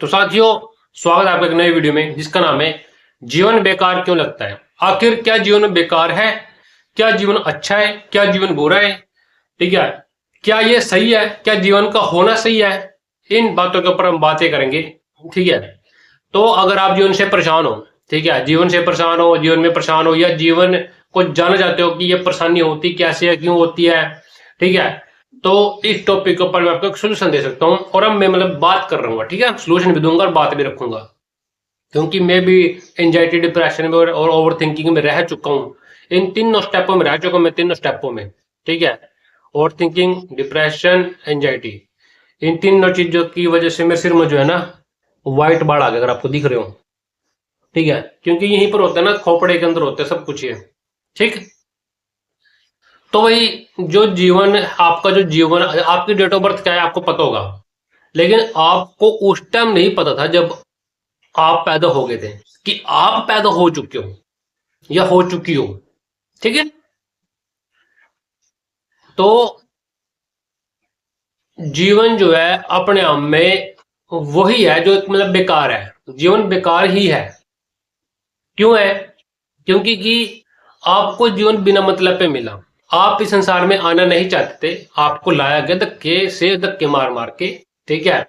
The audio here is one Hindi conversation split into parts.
तो साथियों, स्वागत है आपका एक नई वीडियो में जिसका नाम है जीवन बेकार क्यों लगता है। आखिर क्या जीवन बेकार है, क्या जीवन अच्छा है, क्या जीवन बुरा है, ठीक है, क्या ये सही है, क्या जीवन का होना सही है, इन बातों के ऊपर हम बातें करेंगे। ठीक है, तो अगर आप जीवन से परेशान हो, ठीक है, जीवन से परेशान हो, जीवन में परेशान हो, या जीवन को जानना चाहते हो कि ये परेशानी होती कैसे है, क्यों होती है, ठीक है, तो इस टॉपिक के ऊपर मैं आपको एक सोल्यूशन दे सकता हूँ। और अब मैं मतलब बात कर रहा हूँ, ठीक है, सोल्यूशन भी दूंगा और बात भी रखूंगा, क्योंकि मैं भी एंजाइटी, डिप्रेशन में और ओवर थिंकिंग में रह चुका हूँ। इन तीनों स्टेपों में रह चुका हूँ मैं, तीनों स्टेपों में। ठीक है, ओवर थिंकिंग, डिप्रेशन, एंजाइटी, इन तीनों चीजों की वजह से मेरे सिर में जो है ना व्हाइट बाल आ गया, अगर आपको दिख रहे हो। ठीक है, क्योंकि यहीं पर होता है ना, खोपड़े के अंदर होते हैं सब कुछ ये। ठीक, तो वही जो जीवन, आपका जो जीवन, आपकी डेट ऑफ बर्थ क्या है आपको पता होगा, लेकिन आपको उस टाइम नहीं पता था जब आप पैदा हो गए थे कि आप पैदा हो चुके हो या हो चुकी हो। ठीक है, तो जीवन जो है अपने आप में वही है जो मतलब बेकार है। जीवन बेकार ही है। क्यों है? क्योंकि कि आपको जीवन बिना मतलब पे मिला। आप इस संसार में आना नहीं चाहते थे, आपको लाया गया धक्के से, धक्के मार मार के। ठीक है,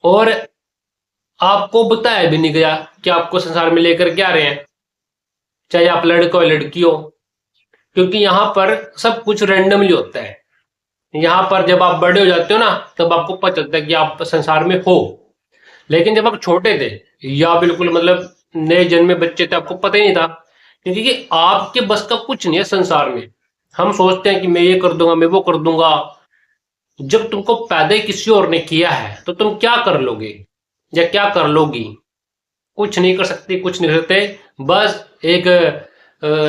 और आपको बताया भी नहीं गया कि आपको संसार में लेकर क्या रहे हैं, चाहे आप लड़का हो लड़की हो, क्योंकि यहाँ पर सब कुछ रैंडमली होता है। यहाँ पर जब आप बड़े हो जाते हो ना, तब आपको पता चलता है कि आप संसार में हो। लेकिन जब आप छोटे थे या बिल्कुल मतलब नए जन्मे बच्चे थे, आपको पता ही नहीं था, क्योंकि कि आपके बस का कुछ नहीं है संसार में। हम सोचते हैं कि मैं ये कर दूंगा, मैं वो कर दूंगा। जब तुमको पैदा ही किसी और ने किया है तो तुम क्या कर लोगे या क्या कर लोगी? कुछ नहीं कर सकते, कुछ नहीं कर सकते। बस एक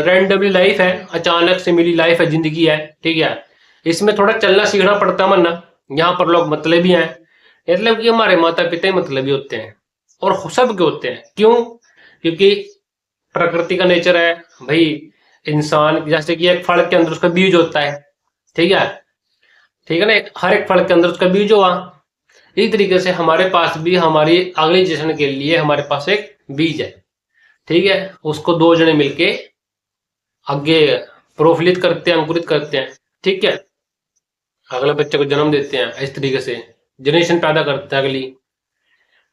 रैंडमली लाइफ है, अचानक से मिली लाइफ है, जिंदगी है। ठीक है, इसमें थोड़ा चलना सीखना पड़ता है, वरना यहाँ पर लोग मतलबी हैं। मतलब कि हमारे माता पिता ही मतलबी होते हैं, और सब के होते हैं। क्यों? क्योंकि प्रकृति का नेचर है भाई। इंसान जैसे कि एक फल के अंदर उसका बीज होता है, ठीक है, ठीक है ना, हर एक फल के अंदर उसका बीज हुआ। इसी तरीके से हमारे पास भी हमारी अगली जनरेशन के लिए हमारे पास एक बीज है। ठीक है, उसको दो जने मिलके आगे प्रोफलित करते हैं, अंकुरित करते हैं। ठीक है, अगले बच्चे को जन्म देते हैं, इस तरीके से जनरेशन पैदा करते हैं अगली।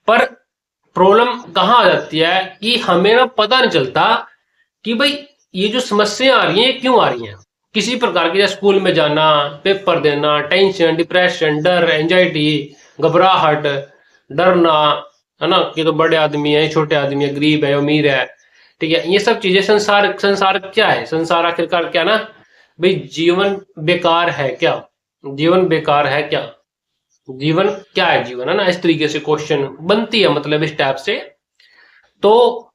पर प्रॉब्लम कहाँ आ जाती है कि हमें ना पता नहीं चलता कि भाई ये जो समस्या आ रही है क्यों आ रही हैं। किसी प्रकार की, जैसे स्कूल में जाना, पेपर देना, टेंशन, डिप्रेशन, डर, एंजाइटी, घबराहट, डरना, है ना, कि तो बड़े आदमी है, छोटे आदमी है, गरीब है, अमीर है। ठीक है, ये सब चीजें, संसार, संसार क्या है, संसार आखिरकार क्या ना भाई, जीवन बेकार है क्या? जीवन बेकार है क्या? जीवन क्या है? जीवन, है ना, इस तरीके से क्वेश्चन बनती है, मतलब इस टाइप से। तो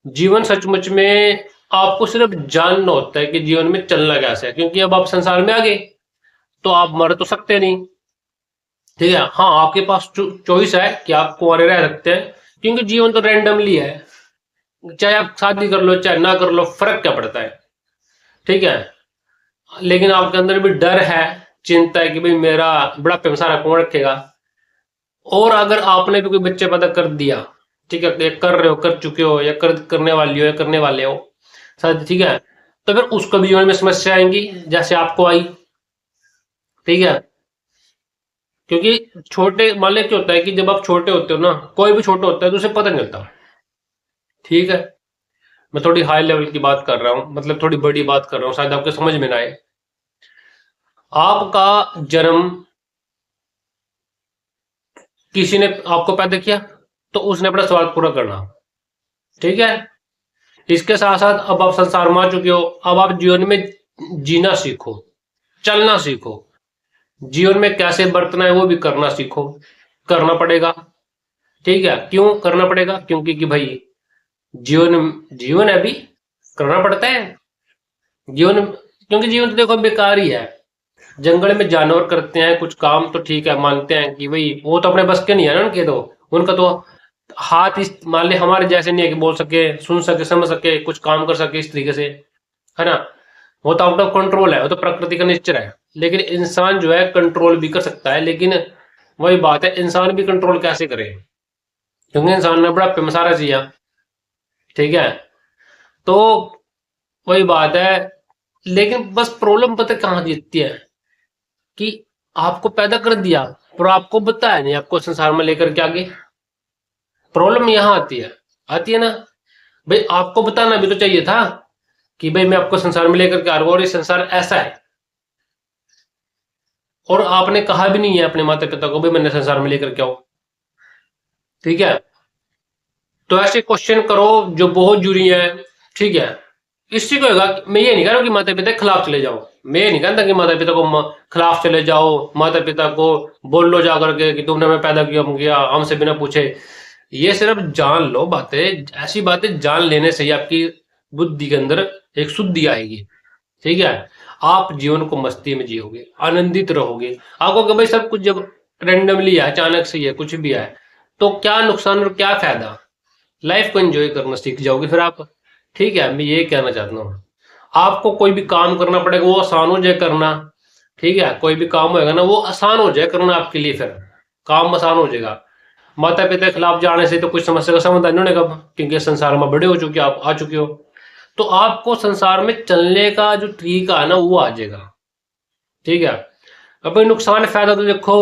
जीवन सचमुच में आपको सिर्फ जानना होता है कि जीवन में चलना कैसे है, क्योंकि अब आप संसार में आ गए तो आप मर तो सकते नहीं। ठीक है, हाँ, आपके पास चॉइस है कि आप कुंवारे रह सकते हैं, क्योंकि जीवन तो रैंडमली है। चाहे आप शादी कर लो चाहे ना कर लो, फर्क क्या पड़ता है? ठीक है, लेकिन आपके अंदर भी डर है, चिंता है कि भाई मेरा बुढ़ापे में सारा कौन रखेगा। और अगर आपने भी कोई बच्चे पैदा कर दिया, ठीक है, या कर रहे हो, कर चुके हो, या करने वाली हो, या करने वाले हो शायद, ठीक है, तो फिर उसको भी जीवन में समस्या आएंगी जैसे आपको आई। ठीक है, क्योंकि छोटे, मान लें क्या होता है कि जब आप छोटे होते हो ना, कोई भी छोटा होता है तो उसे पता नहीं चलता। ठीक है, मैं थोड़ी हाई लेवल की बात कर रहा हूँ, मतलब थोड़ी बड़ी बात कर रहा हूँ, शायद आपके समझ में ना आए। आपका जन्म, किसी ने आपको पैदा किया तो उसने अपना स्वार्थ पूरा करना। ठीक है, इसके साथ साथ अब आप संसार में आ चुके हो, अब आप जीवन में जीना सीखो, चलना सीखो, जीवन में कैसे बरतना है वो भी करना सीखो, करना पड़ेगा। ठीक है, क्यों करना पड़ेगा? क्योंकि कि भाई जीवन, जीवन है अभी, करना पड़ता है जीवन। क्योंकि जीवन तो देखो बेकार ही है। जंगल में जानवर करते हैं कुछ काम तो ठीक है, मानते हैं कि भाई वो तो अपने बस के नहीं है ना उनके, तो उनका तो हाथ इस, मान ले हमारे जैसे नहीं है कि बोल सके, सुन सके, समझ सके, कुछ काम कर सके इस तरीके से, है ना। वो तो आउट ऑफ कंट्रोल है, वो तो प्रकृति का नेचर है। लेकिन इंसान जो है कंट्रोल भी कर सकता है, लेकिन वही बात है, इंसान भी कंट्रोल कैसे करे, क्योंकि इंसान ने बुढ़ापे में सारा जिया। ठीक है, तो वही बात है। लेकिन बस प्रॉब्लम पता कहाँ जीतती है, कि आपको पैदा कर दिया पर आपको बताया नहीं आपको संसार में लेकर के आगे। प्रॉब्लम यहाँ आती है ना भाई, आपको बताना भी तो चाहिए था कि भाई मैं आपको संसार में लेकर के आ रहा हूँ और ये संसार ऐसा है, और आपने कहा भी नहीं है अपने माता पिता को भाई मैंने संसार में लेकर के आओ। ठीक है, तो ऐसे क्वेश्चन करो जो बहुत जरूरी है। ठीक है, इससे क्या होगा, मैं ये नहीं कह रहा हूँ कि माता पिता के खिलाफ चले जाओ, मैं ये नहीं कहता कि माता पिता को खिलाफ चले जाओ, माता पिता को बोल लो जाकर के कि तुमने हमें पैदा किया हमसे बिना पूछे। ये सिर्फ जान लो बातें, ऐसी बातें जान लेने से ही आपकी बुद्धि के अंदर एक शुद्धि आएगी। ठीक है, आप जीवन को मस्ती में जियोगे, आनंदित रहोगे। आपको कि भाई सब कुछ जब रेंडमली है, अचानक से है, कुछ भी है, तो क्या नुकसान और क्या फायदा, लाइफ को एंजॉय करना सीख जाओगे फिर आप। ठीक है, मैं ये कहना चाहता हूँ, आपको कोई भी काम करना पड़ेगा वो आसान हो जाए करना। ठीक है, कोई भी काम होएगा ना वो आसान हो जाए करना आपके लिए, फिर काम आसान हो जाएगा। माता पिता के खिलाफ जाने से तो कुछ समस्या का समाधान नहीं होगा, क्योंकि संसार में बड़े हो चुके, आप आ चुके हो, तो आपको संसार में चलने का जो तरीका है ना वो आ जाएगा। ठीक है, अब नुकसान फायदा तो देखो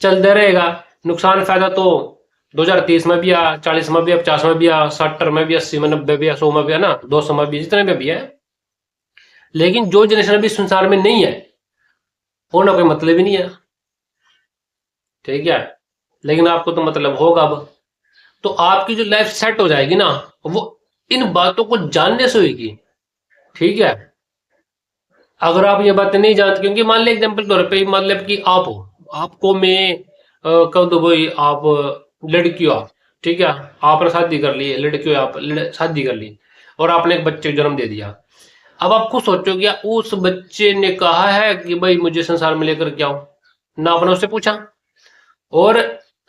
चलते रहेगा। नुकसान फायदा तो 2030 में भी आ, 40 में भी आ, 50 में भी आ, 70 में भी, 80 में, 90 भी, 100 में भी है ना, 200 में भी, जितने में भी है। लेकिन जो जनरेशन अभी संसार में नहीं है वो ना कोई मतलब ही नहीं है। ठीक है, लेकिन आपको तो मतलब होगा अब। तो आपकी जो लाइफ सेट हो जाएगी ना वो इन बातों को जानने से होगी। ठीक है, अगर आप ये बातें नहीं जानते, क्योंकि मान लिया एग्जाम्पल तौर पे, मतलब कि आप हो, आपको मैं कह दो भाई आप लड़की हो आप, ठीक है, आपने शादी कर ली, लड़की हो आप, शादी कर ली और आपने एक बच्चे को जन्म दे दिया। अब आप खुद सोचो क्या उस बच्चे ने कहा है कि भाई मुझे संसार में लेकर के आओ, ना आपने उससे पूछा। और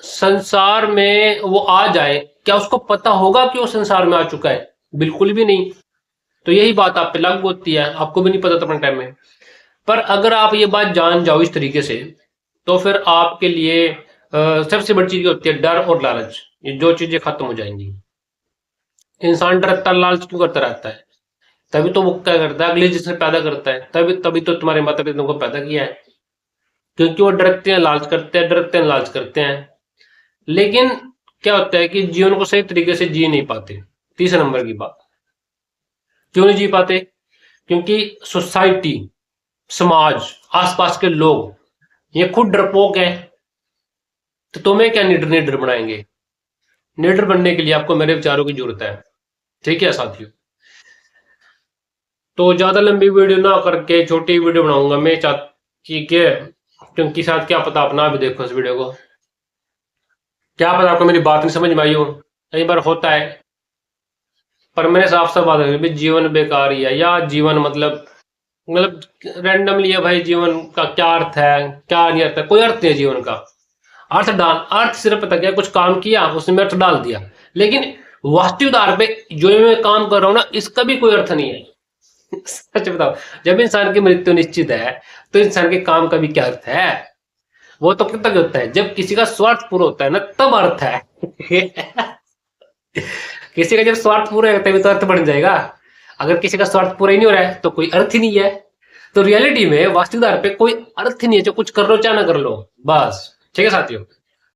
संसार में वो आ जाए, क्या उसको पता होगा कि वो संसार में आ चुका है? बिल्कुल भी नहीं। तो यही बात आप पे लागू होती है, आपको भी नहीं पता था अपने टाइम में। पर अगर आप ये बात जान जाओ इस तरीके से, तो फिर आपके लिए सबसे बड़ी चीज होती है डर और लालच, ये जो चीजें खत्म हो जाएंगी। इंसान डरता लालच क्यों करता रहता है? तभी तो वो क्या करता है, अगले जिससे पैदा करता है, तभी तभी तो तुम्हारे माता पिता को पैदा किया है, क्योंकि वो डरते हैं लालच करते हैं, डरते हैं लालच करते हैं। लेकिन क्या होता है कि जीवन को सही तरीके से जी नहीं पाते। तीसरे नंबर की बात, क्यों नहीं जी पाते? क्योंकि सोसाइटी, समाज, आसपास के लोग ये खुद डरपोक है, तो तुम्हें क्या निडर निडर बनाएंगे? निडर बनने के लिए आपको मेरे विचारों की जरूरत है। ठीक है साथियों, तो ज्यादा लंबी वीडियो ना करके छोटी वीडियो बनाऊंगा मैं, ठीक है, क्योंकि शायद क्या पता आप ना भी देखो इस वीडियो को, क्या पता आपको मेरी बात नहीं समझ में आई हो, कई बार होता है। पर मैंने साफ साफ बात करी, जीवन बेकार ही है, या जीवन मतलब रैंडमली है भाई, जीवन का क्या अर्थ है, क्या नहीं अर्थ है, कोई अर्थ नहीं है जीवन का। अर्थ सिर्फ पता क्या, कुछ काम किया उसने अर्थ डाल दिया, लेकिन वास्तविक आधार पे जो मैं काम कर रहा हूं ना इसका भी कोई अर्थ नहीं है। सच बताओ, जब इंसान की मृत्यु निश्चित है तो इंसान के काम का भी क्या अर्थ है? वो तो कितना होता है जब किसी का स्वार्थ पूरा होता है ना तब अर्थ है। किसी का जब स्वार्थ पूरा है तभी तो अर्थ बन जाएगा। अगर किसी का स्वार्थ पूरा ही नहीं हो रहा है तो कोई अर्थ ही नहीं है। तो रियलिटी में वास्तविक आधार पे कोई अर्थ ही नहीं है, जो कुछ कर लो चाहे ना कर लो, बस। ठीक है साथियों।